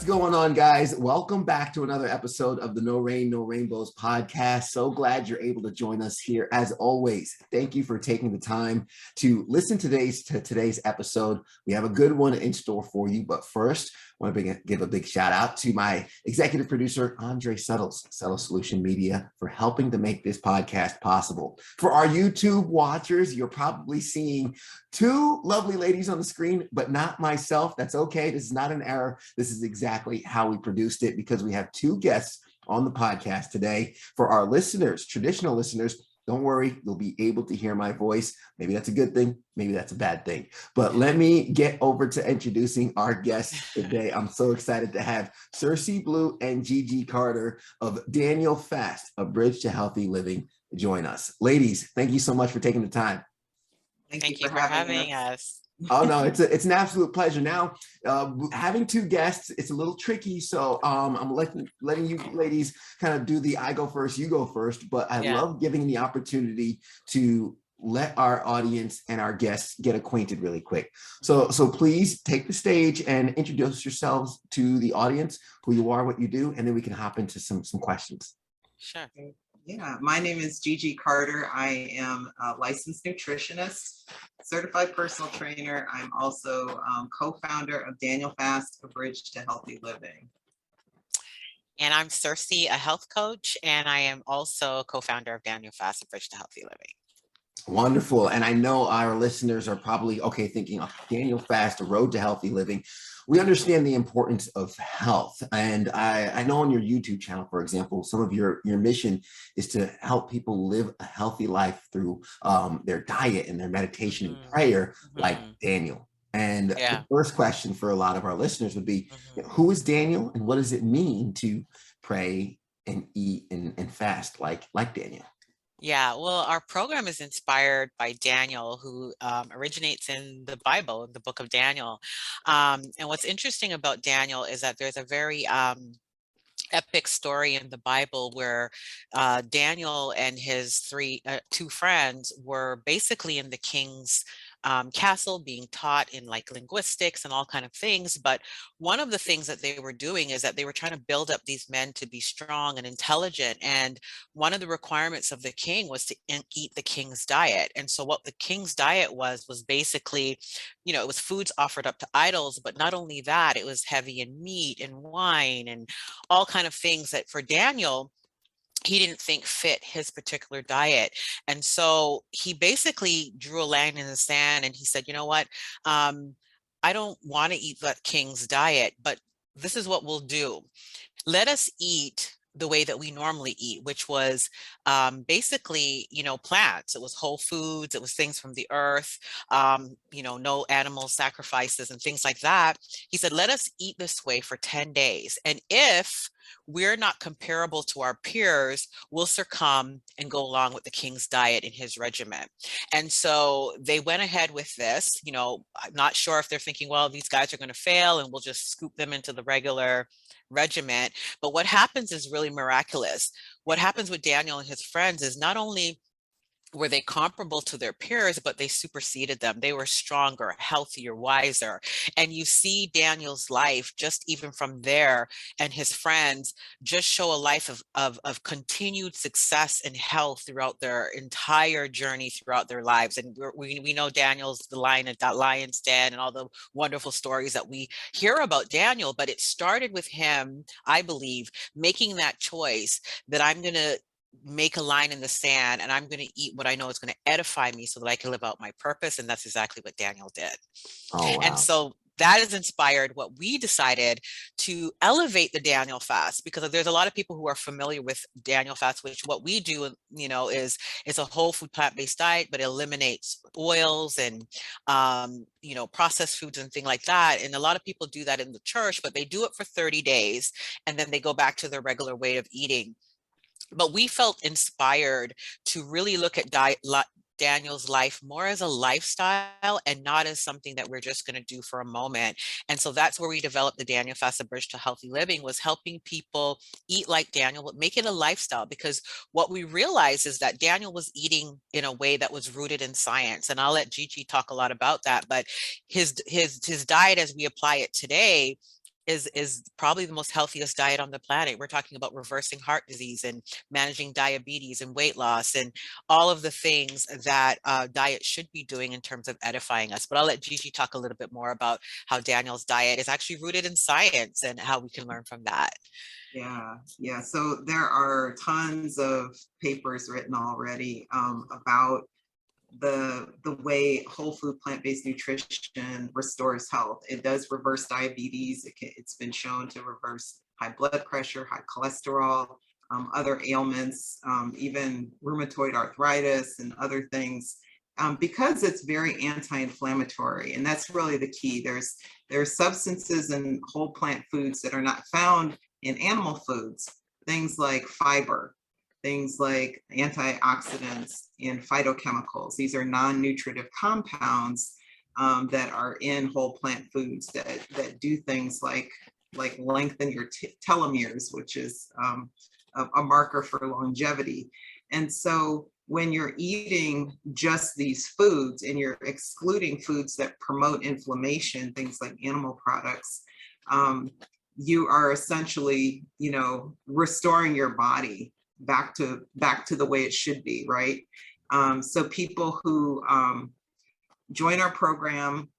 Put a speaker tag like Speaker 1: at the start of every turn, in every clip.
Speaker 1: going on, guys? Welcome back to another episode of the No Rain, No Rainbows podcast. So glad you're able to join us here. As always, thank you for taking the time to listen to today's episode. We have a good one in store for you. But first, I want to give a big shout out to my executive producer, Andre Settles, Settle Solution Media, for helping to make this podcast possible. For our YouTube watchers, you're probably seeing two lovely ladies on the screen, but not myself. That's okay. This is not an error. This is exactly how we produced it because we have two guests on the podcast today. For our listeners, traditional listeners, don't worry, you'll be able to hear my voice. Maybe that's a good thing. Maybe that's a bad thing. But let me get over to introducing our guests today. I'm so excited to have Sersie Blue and Gigi Carter of Daniel Fast, A Bridge to Healthy Living, join us. Ladies, thank you so much for taking the time.
Speaker 2: Thank you for having us.
Speaker 1: Oh, no, it's an absolute pleasure. Now, having two guests, it's a little tricky. So I'm letting you ladies kind of do the I go first, you go first. But I love giving the opportunity to let our audience and our guests get acquainted really quick. So please take the stage and introduce yourselves to the audience, who you are, what you do, and then we can hop into some questions.
Speaker 2: Sure.
Speaker 3: Yeah, my name is Gigi Carter. I am a licensed nutritionist, certified personal trainer. I'm also co-founder of Daniel Fast, A Bridge to Healthy Living.
Speaker 2: And I'm Sersie, a health coach, and I am also co-founder of Daniel Fast, A Bridge to Healthy Living.
Speaker 1: Wonderful. And I know our listeners are probably, thinking of Daniel Fast, A Road to Healthy Living. We understand the importance of health. And I know on your YouTube channel, for example, some of your mission is to help people live a healthy life through their diet and their meditation and prayer, like Daniel. And the first question for a lot of our listeners would be, who is Daniel and what does it mean to pray and eat and fast like Daniel?
Speaker 2: Yeah, well, our program is inspired by Daniel, who originates in the Bible, in the book of Daniel. And what's interesting about Daniel is that there's a very epic story in the Bible where Daniel and his two friends were basically in the king's castle being taught in like linguistics and all kind of things. But one of the things that they were doing is that they were trying to build up these men to be strong and intelligent. And one of the requirements of the king was to eat the king's diet. And so what the king's diet was basically, it was foods offered up to idols, but not only that, it was heavy in meat and wine and all kind of things that for Daniel, he didn't think fit his particular diet. And so he basically drew a line in the sand and he said, you know what, I don't want to eat that king's diet, but this is what we'll do. Let us eat the way that we normally eat, which was basically, plants. It was whole foods. It was things from the earth, no animal sacrifices and things like that. He said, let us eat this way for 10 days. And if we're not comparable to our peers, we'll succumb and go along with the king's diet in his regiment. And so they went ahead with this. I'm not sure if they're thinking, well, these guys are going to fail and we'll just scoop them into the regular regiment. But what happens is really miraculous. What happens with Daniel and his friends is not only were they comparable to their peers, but they superseded them. They were stronger, healthier, wiser. And you see Daniel's life, just even from there, and his friends just show a life of continued success and health throughout their entire journey, throughout their lives. And we know Daniel's the lion at that lion's den and all the wonderful stories that we hear about Daniel. But it started with him, I believe, making that choice that I'm going to make a line in the sand and I'm going to eat what I know is going to edify me so that I can live out my purpose. And that's exactly what Daniel did.
Speaker 1: Oh, wow.
Speaker 2: And so that has inspired what we decided to elevate the Daniel fast, because there's a lot of people who are familiar with Daniel fast, which what we do, is it's a whole food plant-based diet, but it eliminates oils and, processed foods and things like that. And a lot of people do that in the church, but they do it for 30 days and then they go back to their regular way of eating. But we felt inspired to really look at Daniel's life more as a lifestyle and not as something that we're just going to do for a moment. And so that's where we developed the Daniel Fast, A Bridge to Healthy Living, was helping people eat like Daniel, but make it a lifestyle. Because what we realized is that Daniel was eating in a way that was rooted in science. And I'll let Gigi talk a lot about that. But his diet as we apply it today is probably the most healthiest diet on the planet. We're talking about reversing heart disease and managing diabetes and weight loss and all of the things that diet should be doing in terms of edifying us. But I'll let Gigi talk a little bit more about how Daniel's diet is actually rooted in science and how we can learn from that.
Speaker 3: Yeah. So there are tons of papers written already about the way whole food plant-based nutrition restores health. It does reverse diabetes. It's been shown to reverse high blood pressure, high cholesterol, other ailments, even rheumatoid arthritis and other things, because it's very anti-inflammatory. And that's really the key. There's substances in whole plant foods that are not found in animal foods, things like fiber, things like antioxidants and phytochemicals. These are non-nutritive compounds that are in whole plant foods that do things like lengthen your telomeres, which is a marker for longevity. And so when you're eating just these foods and you're excluding foods that promote inflammation, things like animal products, you are essentially, restoring your body back to the way it should be, right? So people who join our program,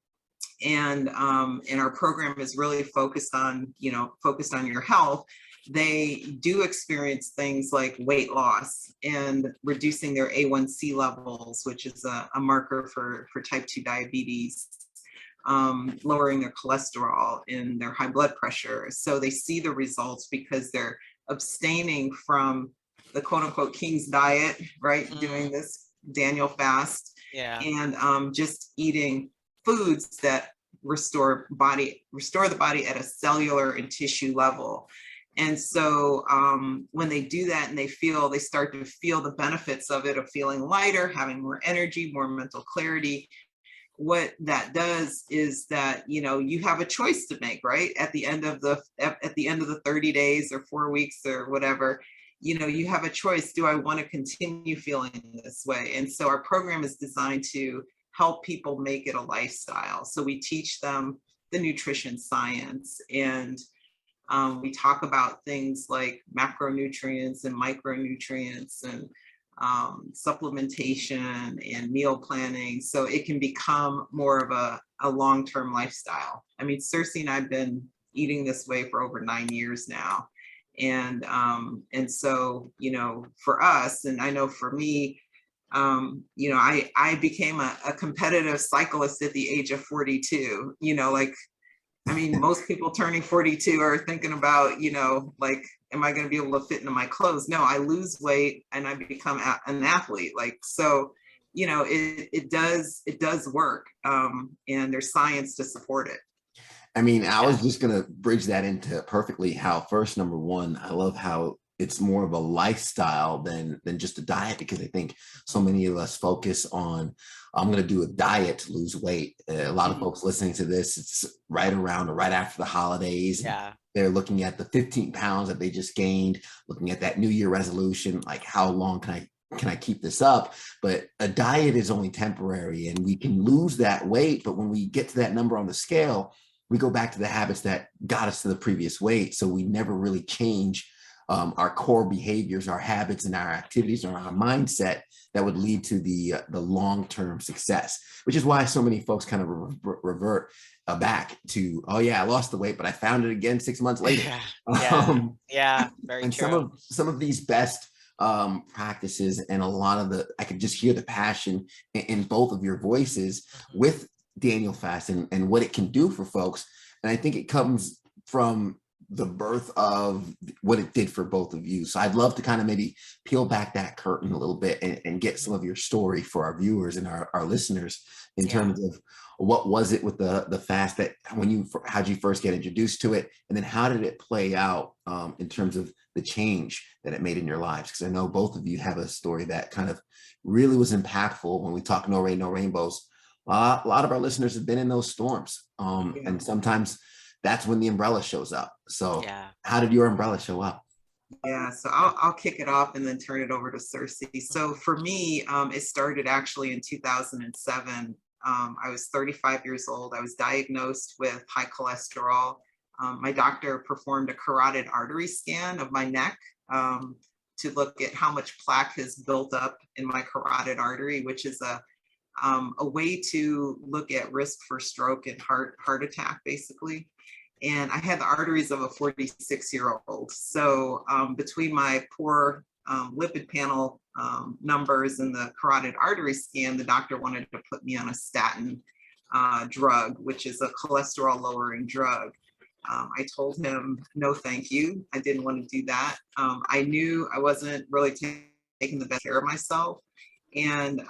Speaker 3: and our program is really focused on your health, they do experience things like weight loss and reducing their A1C levels, which is a marker for type 2 diabetes, lowering their cholesterol and their high blood pressure. So they see the results because they're abstaining from the quote unquote king's diet, right? Doing this Daniel fast, and just eating foods that restore the body at a cellular and tissue level. And so when they do that and they start to feel the benefits of it, of feeling lighter, having more energy, more mental clarity, what that does is that, you have a choice to make, right? At the end of the 30 days or 4 weeks or whatever, you have a choice. Do I want to continue feeling this way? And so our program is designed to help people make it a lifestyle. So we teach them the nutrition science, and we talk about things like macronutrients and micronutrients and supplementation and meal planning, so it can become more of a long-term lifestyle. I mean, Sersie and I have been eating this way for over 9 years now. And so, for us, and I know for me, I became a competitive cyclist at the age of 42, most people turning 42 are thinking about, am I going to be able to fit into my clothes? No, I lose weight and I become an athlete. So, it does work. And there's science to support it.
Speaker 1: I mean, I was just going to bridge that into perfectly how first, number one, I love how it's more of a lifestyle than just a diet, because I think so many of us focus on, I'm going to do a diet to lose weight. A lot of folks listening to this, it's right around or right after the holidays.
Speaker 2: Yeah.
Speaker 1: They're looking at the 15 pounds that they just gained, looking at that New Year resolution, like how long can I keep this up? But a diet is only temporary, and we can lose that weight. But when we get to that number on the scale, we go back to the habits that got us to the previous weight. So we never really change our core behaviors, our habits, and our activities, or our mindset that would lead to the long-term success, which is why so many folks kind of revert back to, oh yeah, I lost the weight, but I found it again 6 months later.
Speaker 2: Very
Speaker 1: and
Speaker 2: true.
Speaker 1: Some of these best practices, and a lot of I could just hear the passion in both of your voices with Daniel Fast and what it can do for folks. And I think it comes from the birth of what it did for both of you. So I'd love to kind of maybe peel back that curtain a little bit and get some of your story for our viewers and our listeners in terms of what was it with the fast, that how'd you first get introduced to it? And then how did it play out in terms of the change that it made in your lives? Because I know both of you have a story that kind of really was impactful. When we talk No Rain, No Rainbows, a lot of our listeners have been in those storms. And sometimes that's when the umbrella shows up. So how did your umbrella show up?
Speaker 3: Yeah, so I'll kick it off and then turn it over to Sersie. So for me, it started actually in 2007. I was 35 years old. I was diagnosed with high cholesterol. my doctor performed a carotid artery scan of my neck to look at how much plaque has built up in my carotid artery, which is a way to look at risk for stroke and heart attack, basically. And I had the arteries of a 46-year-old. So between my poor lipid panel numbers and the carotid artery scan, the doctor wanted to put me on a statin drug, which is a cholesterol lowering drug. I told him, no, thank you. I didn't want to do that. I knew I wasn't really taking the best care of myself. And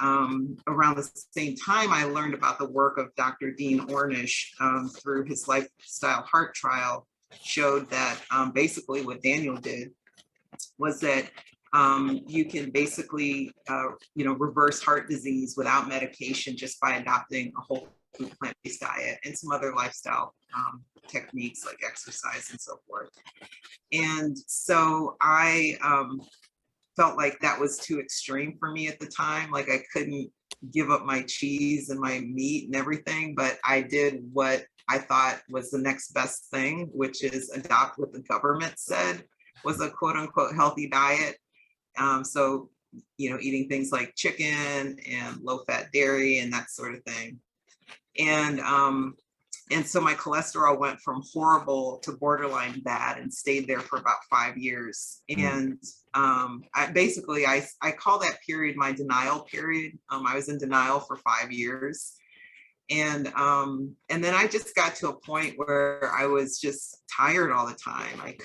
Speaker 3: around the same time, I learned about the work of Dr. Dean Ornish through his lifestyle heart trial, showed that basically what Daniel did was that you can basically, reverse heart disease without medication just by adopting a whole food plant-based diet and some other lifestyle techniques like exercise and so forth. And so I felt like that was too extreme for me at the time. Like I couldn't give up my cheese and my meat and everything, but I did what I thought was the next best thing, which is adopt what the government said was a quote unquote healthy diet. So, eating things like chicken and low fat dairy and that sort of thing. And so my cholesterol went from horrible to borderline bad and stayed there for about 5 years. And I call that period my denial period. I was in denial for 5 years. And then I just got to a point where I was just tired all the time. It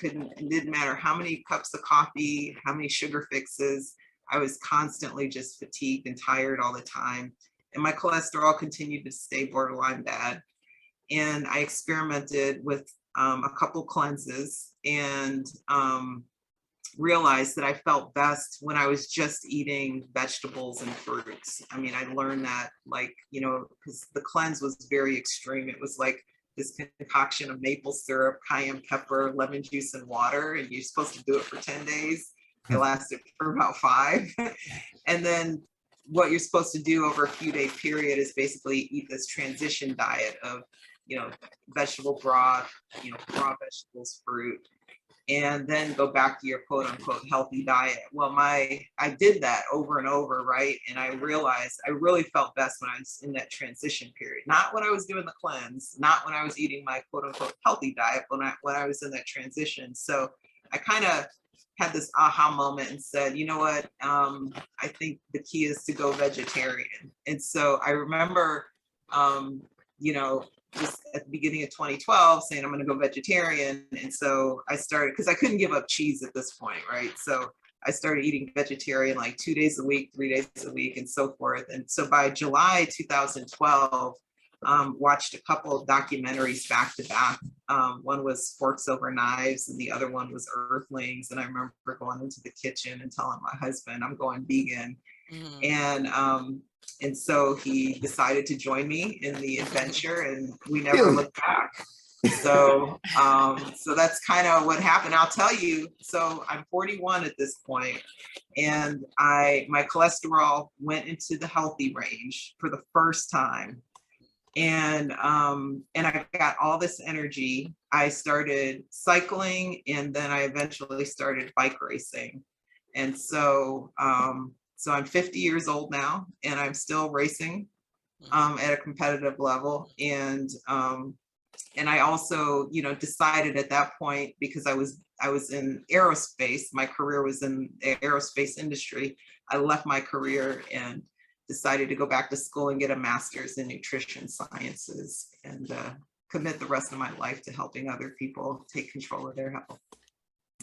Speaker 3: didn't matter how many cups of coffee, how many sugar fixes, I was constantly just fatigued and tired all the time. And my cholesterol continued to stay borderline bad. And I experimented with a couple cleanses and realized that I felt best when I was just eating vegetables and fruits. I mean, I learned that because the cleanse was very extreme. It was like this concoction of maple syrup, cayenne pepper, lemon juice, and water. And you're supposed to do it for 10 days. It lasted for about 5. And then what you're supposed to do over a few day period is basically eat this transition diet of vegetable broth, raw vegetables, fruit, and then go back to your quote unquote healthy diet. Well, I did that over and over, right? And I realized I really felt best when I was in that transition period, not when I was doing the cleanse, not when I was eating my quote unquote healthy diet, when I was in that transition. So I kind of had this aha moment and said, you know what, I think the key is to go vegetarian. And so I remember, just at the beginning of 2012 saying I'm going to go vegetarian. And so I started, because I couldn't give up cheese at this point, right? So I started eating vegetarian like 2 days a week, 3 days a week, and so forth. And so by July 2012, watched a couple of documentaries back to back. One was Forks Over Knives and the other one was Earthlings. And I remember going into the kitchen and telling my husband, I'm going vegan. And so he decided to join me in the adventure and we never looked back. So that's kind of what happened. I'll tell you, so I'm 41 at this point, and my cholesterol went into the healthy range for the first time. And I got all this energy. I started cycling, and then I eventually started bike racing. And so I'm 50 years old now, and I'm still racing at a competitive level. And I also, decided at that point, because I was in aerospace, my career was in the aerospace industry. I left my career and decided to go back to school and get a master's in nutrition sciences and commit the rest of my life to helping other people take control of their health.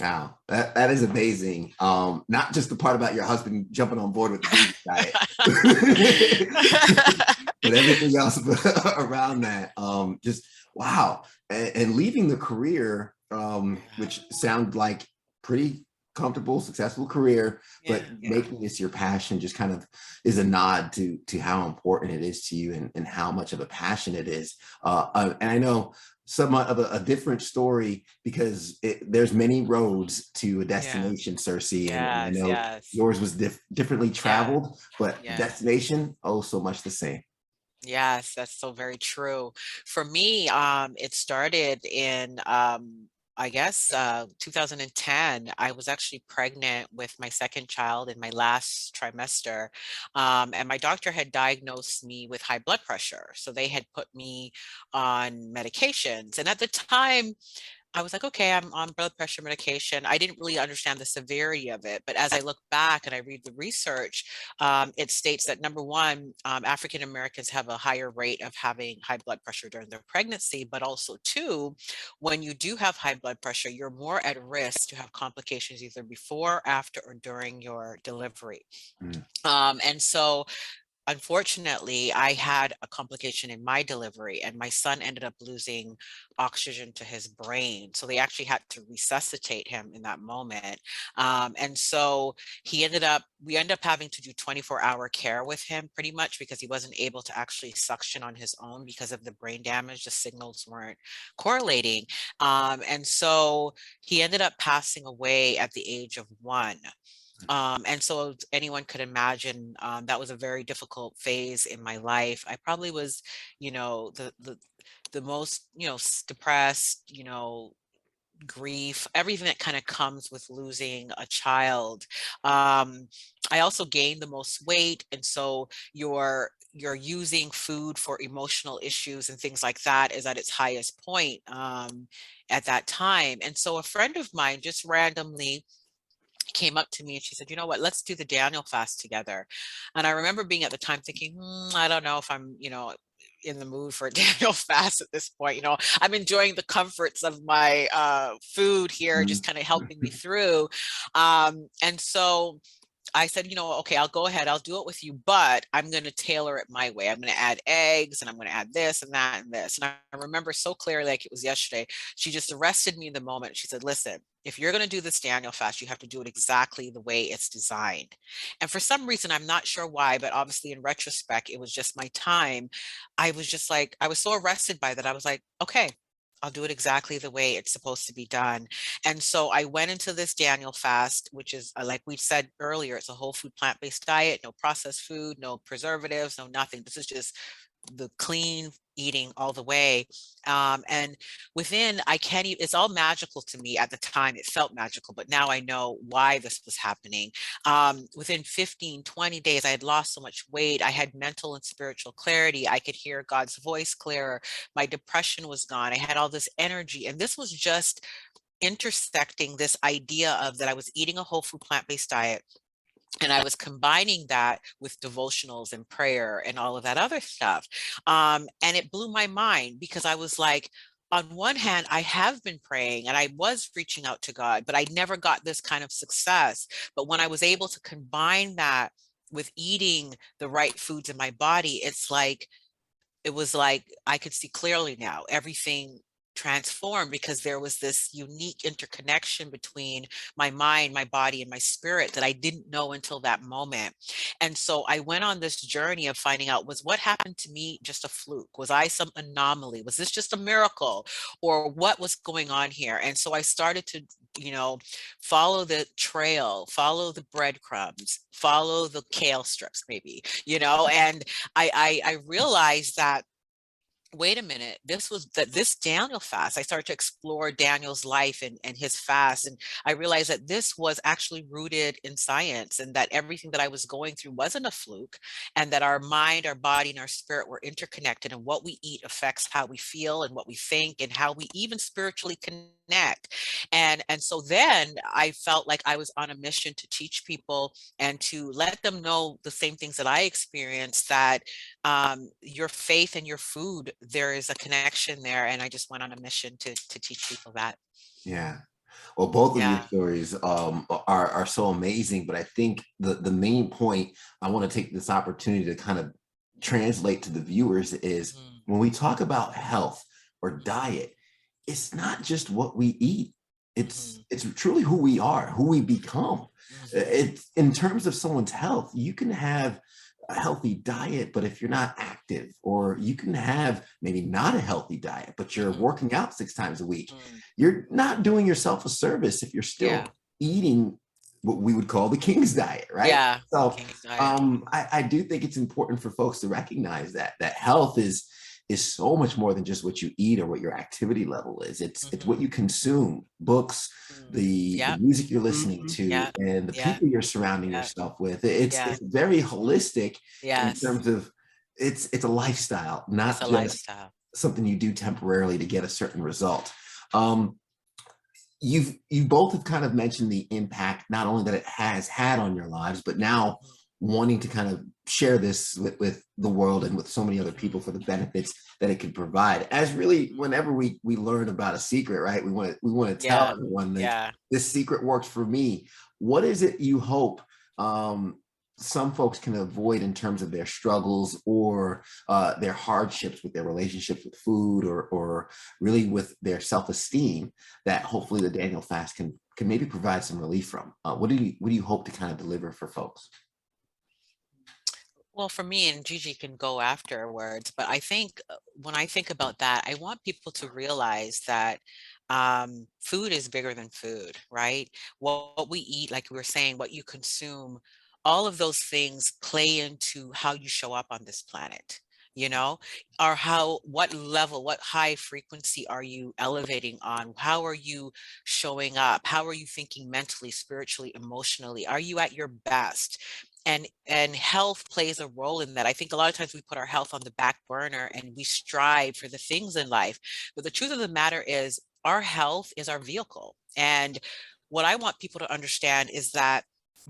Speaker 1: Wow, that is amazing. Not just the part about your husband jumping on board with the vegan diet, but everything else around that. Just wow, and leaving the career, which sounds like pretty comfortable, successful career, but making this your passion just kind of is a nod to how important it is to you and how much of a passion it is. And I know somewhat of a different story because there's many roads to a destination, Sersie, and I know yours was differently traveled, but the destination, oh, so much the same.
Speaker 2: Yes, that's so very true. For me, it started in, I guess, 2010. I was actually pregnant with my second child in my last trimester. And my doctor had diagnosed me with high blood pressure. So they had put me on medications. And at the time, I was like, okay, I'm on blood pressure medication. I didn't really understand the severity of it. But as I look back and I read the research, it states that number one, African Americans have a higher rate of having high blood pressure during their pregnancy. But also, two, when you do have high blood pressure, you're more at risk to have complications either before, after, or during your delivery.
Speaker 1: Mm.
Speaker 2: And so unfortunately, I had a complication in my delivery, and my son ended up losing oxygen to his brain. So they actually had to resuscitate him in that moment. And so we ended up having to do 24-hour care with him pretty much because he wasn't able to actually suction on his own because of the brain damage. The signals weren't correlating. And so he ended up passing away at the age of 1. And so anyone could imagine that was a very difficult phase in my life. I probably was, you know, the most, depressed, grief, everything that kind of comes with losing a child. I also gained the most weight, and so you're using food for emotional issues and things like that is at its highest point at that time. And so a friend of mine just randomly came up to me and she said, you know what, let's do the Daniel fast together. And I remember being at the time thinking, I don't know if I'm, in the mood for a Daniel fast at this point. I'm enjoying the comforts of my food here,
Speaker 1: Mm.
Speaker 2: just kind of helping me through. And so I said, okay, I'll go ahead. I'll do it with you, but I'm going to tailor it my way. I'm going to add eggs and I'm going to add this and that and this. And I remember so clearly, like it was yesterday, she just arrested me in the moment. She said, listen, if you're going to do this Daniel fast, you have to do it exactly the way it's designed. And for some reason, I'm not sure why, but obviously in retrospect, it was just my time. I was just like, I was so arrested by that. I was like, okay, I'll do it exactly the way it's supposed to be done. And so I went into this Daniel fast, which is, like we said earlier, it's a whole food plant-based diet, no processed food, no preservatives, no nothing. This is just the clean eating all the way. And within, I can't even, it's all magical to me. At the time, it felt magical, but now I know why this was happening. Within 15, 20 days, I had lost so much weight. I had mental and spiritual clarity. I could hear God's voice clearer. My depression was gone. I had all this energy. And this was just intersecting this idea of that I was eating a whole food plant-based diet, and I was combining that with devotionals and prayer and all of that other stuff. And it blew my mind because I was like, on one hand, I have been praying and I was reaching out to God, but I never got this kind of success. But when I was able to combine that with eating the right foods in my body, it was like I could see clearly now. Everything transformed because there was this unique interconnection between my mind, my body, and my spirit that I didn't know until that moment. And so I went on this journey of finding out, was what happened to me just a fluke? Was I some anomaly? Was this just a miracle? Or what was going on here? And so I started to, follow the trail, follow the breadcrumbs, follow the kale strips, maybe, and I realized that, wait a minute, this Daniel fast, I started to explore Daniel's life and his fast. And I realized that this was actually rooted in science and that everything that I was going through wasn't a fluke, and that our mind, our body, and our spirit were interconnected, and what we eat affects how we feel and what we think and how we even spiritually connect. And so then I felt like I was on a mission to teach people and to let them know the same things that I experienced, that your faith and your food, there is a connection there. And I just went on a mission to teach people that.
Speaker 1: Yeah. Well, both of your
Speaker 2: Yeah.
Speaker 1: stories are so amazing, but I think the main point I want to take this opportunity to kind of translate to the viewers is
Speaker 2: Mm,
Speaker 1: when we talk about health or diet, it's not just what we eat.
Speaker 2: mhm,
Speaker 1: It's truly who we are, who we become.
Speaker 2: mhm,
Speaker 1: It's in terms of someone's health, you can have a healthy diet, but if you're not active, or you can have maybe not a healthy diet, but you're
Speaker 2: mhm,
Speaker 1: working out 6 times a week,
Speaker 2: mm.
Speaker 1: you're not doing yourself a service if you're still
Speaker 2: Yeah.
Speaker 1: eating what we would call the king's diet, right?
Speaker 2: Yeah.
Speaker 1: So
Speaker 2: King's diet.
Speaker 1: I do think it's important for folks to recognize that health is so much more than just what you eat or what your activity level is. It's what you consume, books, the
Speaker 2: Yep.
Speaker 1: music you're listening to,
Speaker 2: Yeah.
Speaker 1: and the
Speaker 2: Yeah.
Speaker 1: people you're surrounding
Speaker 2: Yeah.
Speaker 1: yourself with. It's
Speaker 2: Yeah.
Speaker 1: very holistic in
Speaker 2: Yes.
Speaker 1: terms of it's a lifestyle, not
Speaker 2: It's a
Speaker 1: just
Speaker 2: lifestyle.
Speaker 1: something you do temporarily to get a certain result. You both have kind of mentioned the impact not only that it has had on your lives, but now wanting to kind of share this with the world and with so many other people for the benefits that it could provide. As really, whenever we learn about a secret, right, we want to tell everyone that this secret works for me. What is it you hope some folks can avoid in terms of their struggles or their hardships with their relationships with food or really with their self-esteem that hopefully the Daniel fast can maybe provide some relief from? What do you hope to kind of deliver for folks?
Speaker 2: Well, for me, and Gigi can go afterwards, but I think when I think about that, I want people to realize that food is bigger than food, right? What we eat, like we were saying, what you consume, all of those things play into how you show up on this planet, or what level, what high frequency are you elevating on? How are you showing up? How are you thinking mentally, spiritually, emotionally? Are you at your best? And health plays a role in that. I think a lot of times we put our health on the back burner and we strive for the things in life. But the truth of the matter is our health is our vehicle. And what I want people to understand is that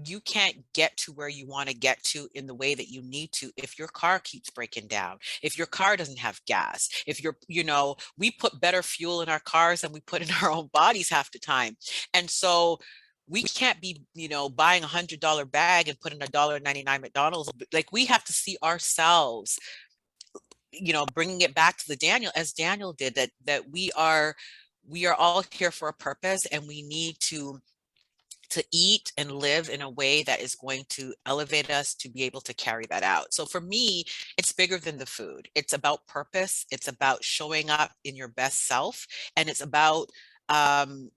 Speaker 2: you can't get to where you want to get to in the way that you need to if your car keeps breaking down, if your car doesn't have gas, if we put better fuel in our cars than we put in our own bodies half the time. And so we can't be, buying $100 bag and putting $1.99 McDonald's. Like, we have to see ourselves, bringing it back to the Daniel, as Daniel did, that we are all here for a purpose, and we need to eat and live in a way that is going to elevate us to be able to carry that out. So for me, it's bigger than the food. It's about purpose. It's about showing up in your best self. And it's about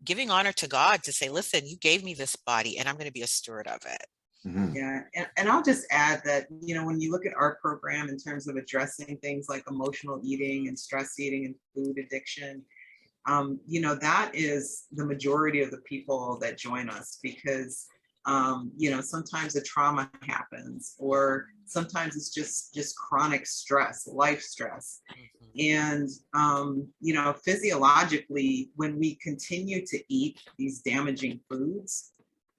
Speaker 2: giving honor to God to say, listen, you gave me this body and I'm going to be a steward of it.
Speaker 1: Mm-hmm.
Speaker 3: Yeah, and I'll just add that, when you look at our program in terms of addressing things like emotional eating and stress eating and food addiction, that is the majority of the people that join us because, sometimes a trauma happens, or sometimes it's just chronic stress, life stress. And, physiologically, when we continue to eat these damaging foods,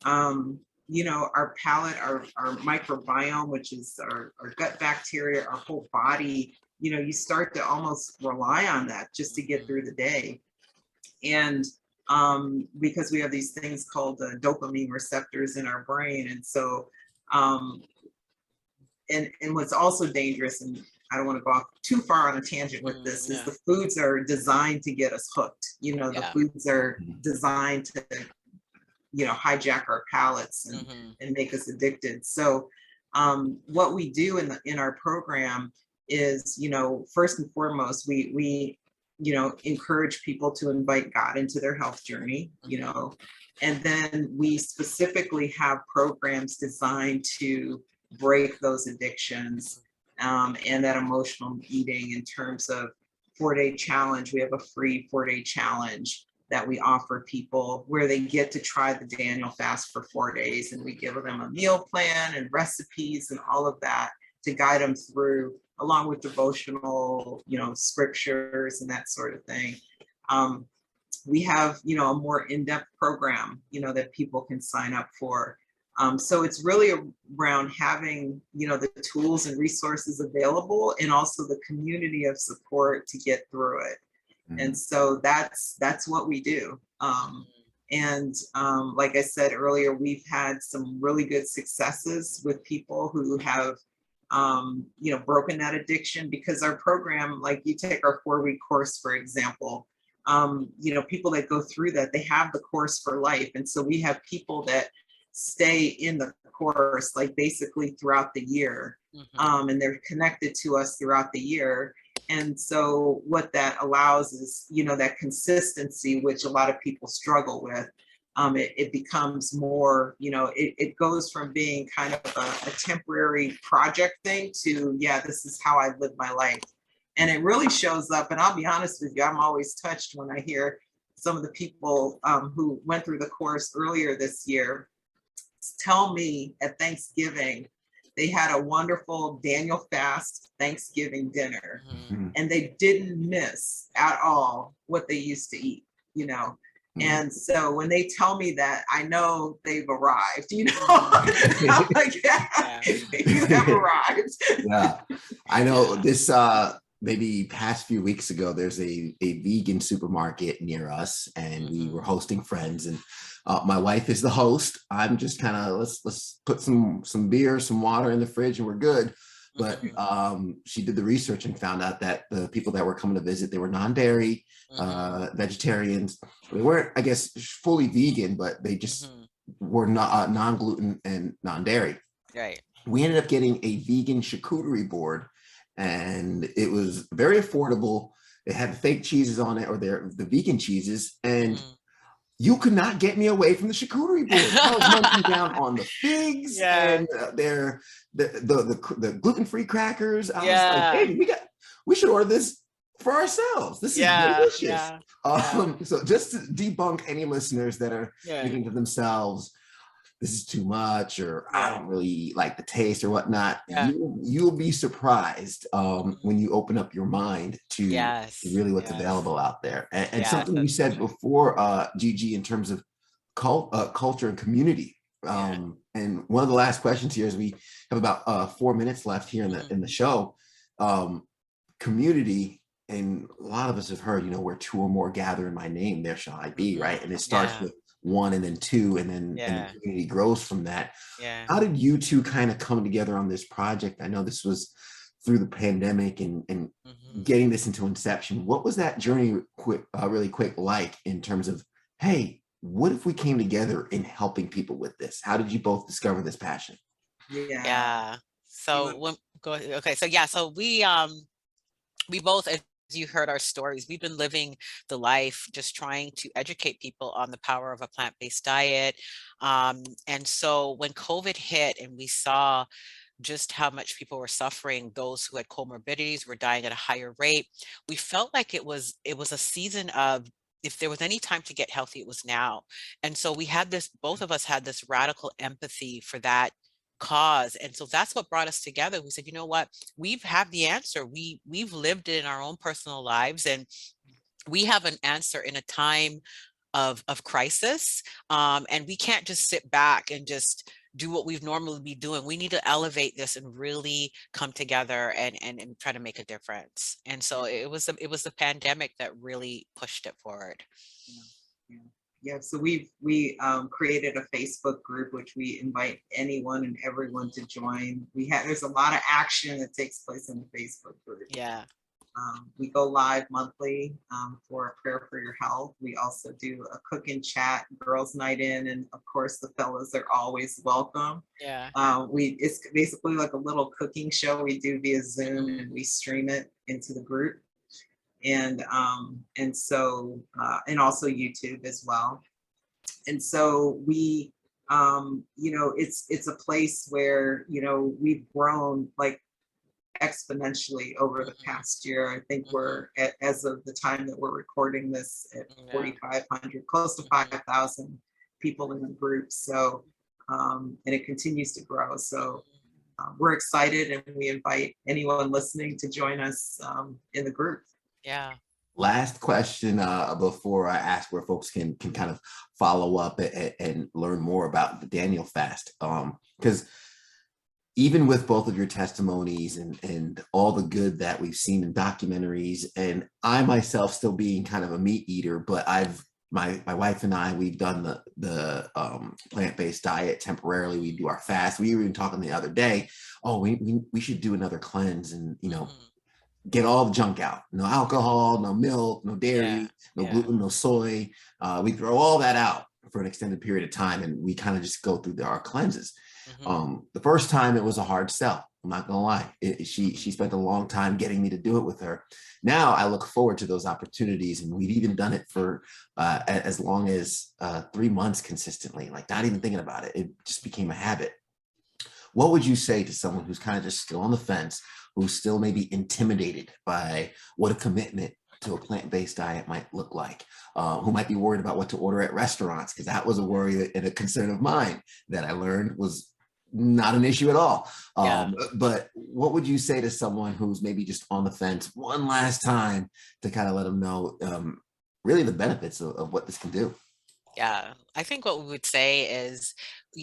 Speaker 3: our palate, our microbiome, which is our gut bacteria, our whole body, you start to almost rely on that just to get through the day. And because we have these things called dopamine receptors in our brain. And so, and what's also dangerous, and I don't want to go off too far on a tangent with this, is the foods are designed to get us hooked. The foods are designed to, hijack our palates and make us addicted. So what we do in our program is, first and foremost, we encourage people to invite God into their health journey, and then we specifically have programs designed to break those addictions and that emotional eating in terms of 4-day challenge. We have a free 4-day challenge that we offer people where they get to try the Daniel fast for 4 days, and we give them a meal plan and recipes and all of that to guide them through, along with devotional, scriptures and that sort of thing. We have, a more in-depth program, that people can sign up for. So it's really around having, the tools and resources available, and also the community of support to get through it. And so that's what we do. And like I said earlier, we've had some really good successes with people who have, broken that addiction, because our program, like you take our 4-week course, for example, people that go through that, they have the course for life. And so we have people that stay in the course, like basically throughout the year, and they're connected to us throughout the year. And so what that allows is, that consistency, which a lot of people struggle with. it becomes more, it goes from being kind of a temporary project thing to, yeah, this is how I live my life. And it really shows up. And I'll be honest with you, I'm always touched when I hear some of the people who went through the course earlier this year tell me at Thanksgiving, they had a wonderful Daniel fast Thanksgiving dinner, and they didn't miss at all what they used to eat, And so when they tell me that, I know they've arrived, I'm like, yeah, you have arrived.
Speaker 1: Yeah, I know this, maybe past few weeks ago, there's a vegan supermarket near us, and we were hosting friends, and my wife is the host. I'm just kind of, let's put some beer, some water in the fridge and we're good. But she did the research and found out that the people that were coming to visit, they were non-dairy, vegetarians. They weren't, I guess, fully vegan, but they just were not non-gluten and non-dairy.
Speaker 2: Right.
Speaker 1: We ended up getting a vegan charcuterie board, and it was very affordable. It had fake cheeses on it, or the vegan cheeses, and you could not get me away from the charcuterie board. I was munching down on the figs and the gluten-free crackers. I was like, hey, we should order this for ourselves. This is delicious. So just to debunk any listeners that are thinking to themselves, this is too much, or I don't really like the taste or whatnot. You'll be surprised when you open up your mind to really what's available out there. And something you said before, Gigi, in terms of culture and community. And one of the last questions here is, we have about 4 minutes left here in the show. Community, and a lot of us have heard, where two or more gather in my name, there shall I be, right? And it starts with one and then two, and then and the community grows from that. How did you two kind of come together on this project? I know this was through the pandemic and getting this into inception. What was that journey really quick like, in terms of, hey, what if we came together in helping people with this? How did you both discover this passion?
Speaker 2: So go ahead. Okay, so we both, as you heard our stories, we've been living the life, just trying to educate people on the power of a plant-based diet. And so when COVID hit and we saw just how much people were suffering, those who had comorbidities were dying at a higher rate, we felt like it was a season of, if there was any time to get healthy, it was now. And so we had this, both of us had this radical empathy for that cause. And so that's what brought us together. We said, you know what, we've have the answer. We've lived it in our own personal lives, and we have an answer in a time of crisis. And we can't just sit back and just do what we've normally be doing. We need to elevate this and really come together and try to make a difference. And so it was the pandemic that really pushed it forward.
Speaker 3: Yeah, so we created a Facebook group, which we invite anyone and everyone to join. There's a lot of action that takes place in the Facebook group. We go live monthly for a prayer for your health. We also do a cook and chat, girls' night in, and of course the fellas are always welcome. It's basically like a little cooking show we do via Zoom, and we stream it into the group. And so also YouTube as well. And so we, it's a place where, we've grown like exponentially over the past year. I think we're as of the time that we're recording this at 4,500, close to 5,000 people in the group. So, and it continues to grow. So we're excited, and we invite anyone listening to join us in the group.
Speaker 1: Last question before I ask where folks can kind of follow up and learn more about the Daniel fast, because even with both of your testimonies and all the good that we've seen in documentaries, and I myself still being kind of a meat eater, but my wife and I, we've done the plant-based diet temporarily. We do our fast. We were even talking the other day, we should do another cleanse and get all the junk out. No alcohol, no milk, no dairy, no gluten, no soy. We throw all that out for an extended period of time, and we kind of just go through our cleanses. The first time it was a hard sell. I'm not gonna lie. She spent a long time getting me to do it with her. Now I look forward to those opportunities, and we've even done it for as long as 3 months consistently, like not even thinking about it. It just became a habit. What would you say to someone who's kind of just still on the fence, who's still maybe intimidated by what a commitment to a plant-based diet might look like, who might be worried about what to order at restaurants? Because that was a worry and a concern of mine that I learned was not an issue at all. But what would you say to someone who's maybe just on the fence one last time to kind of let them know really the benefits of what this can do?
Speaker 2: Yeah, I think what we would say is,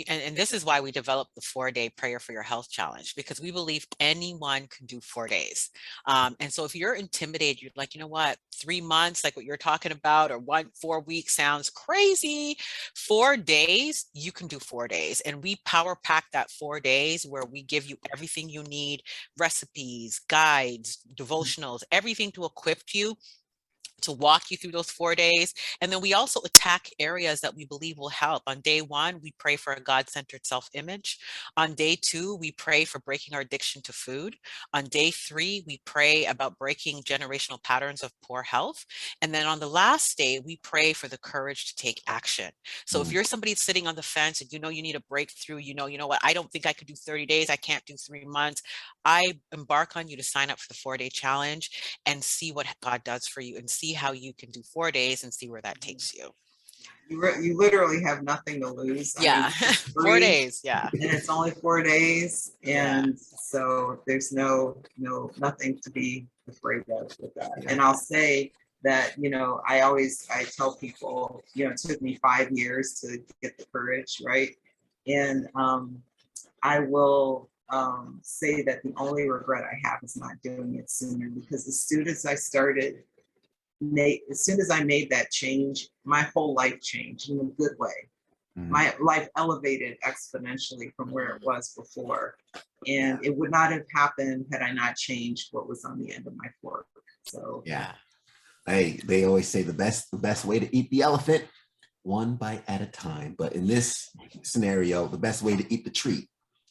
Speaker 2: and this is why we developed the 4-day prayer for your health challenge, because we believe anyone can do 4 days. And so if you're intimidated, you're like, you know what, 3 months, like what you're talking about, or 4 weeks sounds crazy. 4 days, you can do 4 days. And we power pack that 4 days where we give you everything you need, recipes, guides, devotionals, everything to equip you to walk you through those 4 days. And then we also attack areas that we believe will help. On day 1, we pray for a God-centered self-image. On day 2, we pray for breaking our addiction to food. On day 3, we pray about breaking generational patterns of poor health. And then on the last day, we pray for the courage to take action. So if you're somebody sitting on the fence and you know you need a breakthrough, you know what, I don't think I could do 30 days, I can't do 3 months, I embark on you to sign up for the 4-day challenge and see what God does for you, and see how you can do 4 days and see where that takes you.
Speaker 3: You literally have nothing to lose.
Speaker 2: Yeah.
Speaker 3: I mean,
Speaker 2: 4 days. Yeah.
Speaker 3: and it's only 4 days. And so there's nothing to be afraid of with that.
Speaker 1: Yeah.
Speaker 3: And I'll say that, I tell people, it took me 5 years to get the courage, right? And I will say that the only regret I have is not doing it sooner, because as soon as I made that change, my whole life changed in a good way. My life elevated exponentially from where it was before. And it would not have happened had I not changed what was on the end of my fork. So
Speaker 1: yeah. Hey, they always say the best way to eat the elephant, one bite at a time. But in this scenario, the best way to eat the treat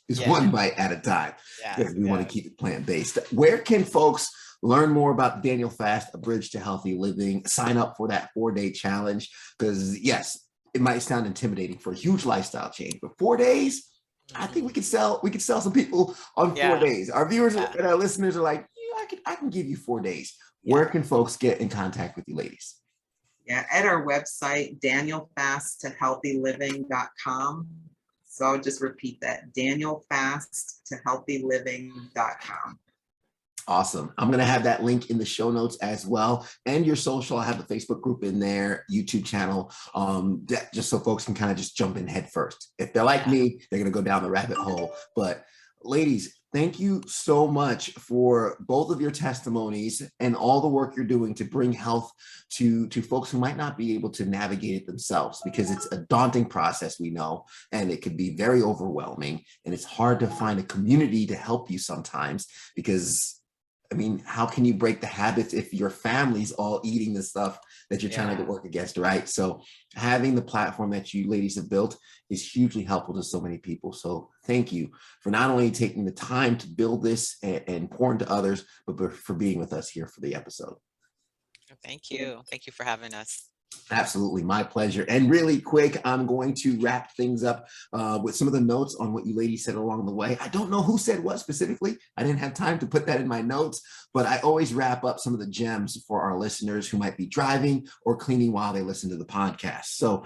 Speaker 1: is one bite at a time, because we want to keep it plant-based. Where can folks learn more about Daniel Fast, A Bridge to Healthy Living, sign up for that 4-day challenge? Because yes, it might sound intimidating for a huge lifestyle change, but 4 days, I think we could sell some people on 4 days. Our viewers and our listeners are like, I can give you 4 days. Where can folks get in contact with you, ladies?
Speaker 3: Yeah, at our website, danielfasttohealthyliving.com. So I'll just repeat that, danielfasttohealthyliving.com.
Speaker 1: Awesome. I'm going to have that link in the show notes as well. And your social, I have the Facebook group in there, YouTube channel, just so folks can kind of just jump in head first. If they're like me, they're going to go down the rabbit hole. But ladies, thank you so much for both of your testimonies and all the work you're doing to bring health to folks who might not be able to navigate it themselves, because it's a daunting process, we know, and it can be very overwhelming. And it's hard to find a community to help you sometimes, because I mean, how can you break the habits if your family's all eating the stuff that you're trying to work against, right? So having the platform that you ladies have built is hugely helpful to so many people. So thank you for not only taking the time to build this and pour into others, but for being with us here for the episode.
Speaker 2: Thank you. Thank you for having us.
Speaker 1: Absolutely, my pleasure. And really quick, I'm going to wrap things up with some of the notes on what you ladies said along the way. I don't know who said what specifically. I didn't have time to put that in my notes, but I always wrap up some of the gems for our listeners who might be driving or cleaning while they listen to the podcast. So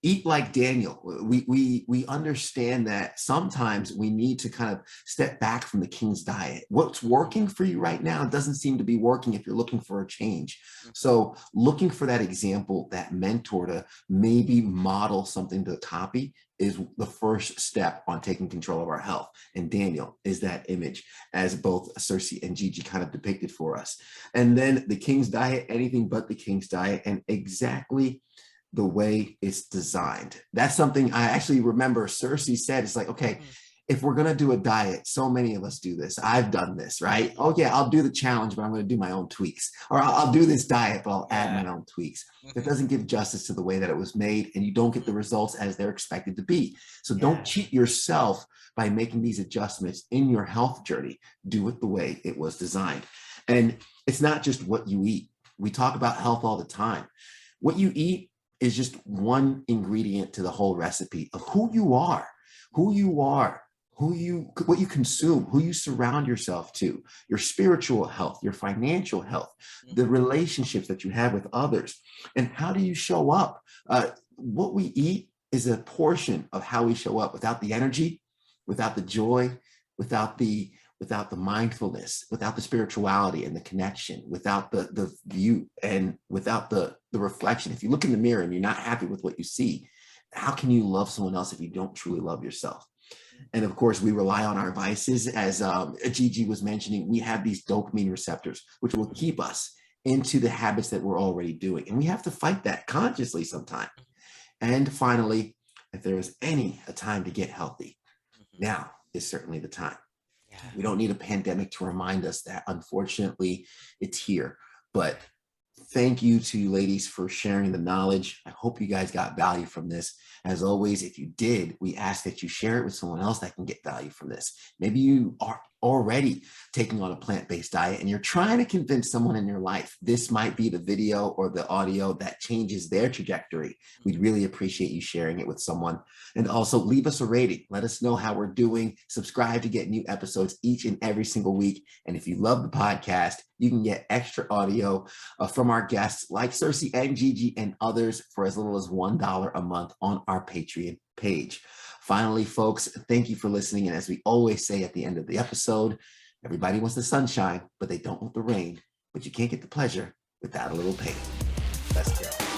Speaker 1: eat like Daniel. We understand that sometimes we need to kind of step back from the king's diet. What's working for you right now doesn't seem to be working if you're looking for a change. So looking for that example, that mentor to maybe model something to copy is the first step on taking control of our health. And Daniel is that image, as both Sersie and Gigi kind of depicted for us. And then the king's diet, anything but the king's diet, and exactly the way it's designed. That's something I actually remember Sersie said. It's like, okay, if we're going to do a diet, so many of us do this. I've done this, right? Okay, I'll do the challenge, but I'm going to do my own tweaks. Or I'll do this diet, but I'll add my own tweaks. That doesn't give justice to the way that it was made, and you don't get the results as they're expected to be. So don't cheat yourself by making these adjustments in your health journey. Do it the way it was designed. And it's not just what you eat. We talk about health all the time. What you eat is just one ingredient to the whole recipe of who you are, what you consume, who you surround yourself to, your spiritual health, your financial health, the relationships that you have with others, and how do you show up? What we eat is a portion of how we show up. Without the energy, without the joy, without the mindfulness, without the spirituality and the connection, without the view, and without the reflection. If you look in the mirror and you're not happy with what you see, how can you love someone else if you don't truly love yourself? And of course, we rely on our vices. As Gigi was mentioning, we have these dopamine receptors, which will keep us into the habits that we're already doing. And we have to fight that consciously sometimes. And finally, if there is a time to get healthy, now is certainly the time. We don't need a pandemic to remind us that. Unfortunately, it's here. But thank you to you ladies for sharing the knowledge. I hope you guys got value from this. As always, if you did, we ask that you share it with someone else that can get value from this. Maybe you are already taking on a plant-based diet and you're trying to convince someone in your life this might be the video or the audio that changes their trajectory. We'd really appreciate you sharing it with someone. And also leave us a rating. Let us know how we're doing. Subscribe to get new episodes each and every single week. And if you love the podcast, you can get extra audio from our guests like Sersie and Gigi and others for as little as $1 a month on our Patreon page. Finally, folks, thank you for listening. And as we always say at the end of the episode, everybody wants the sunshine, but they don't want the rain. But you can't get the pleasure without a little pain. Let's go.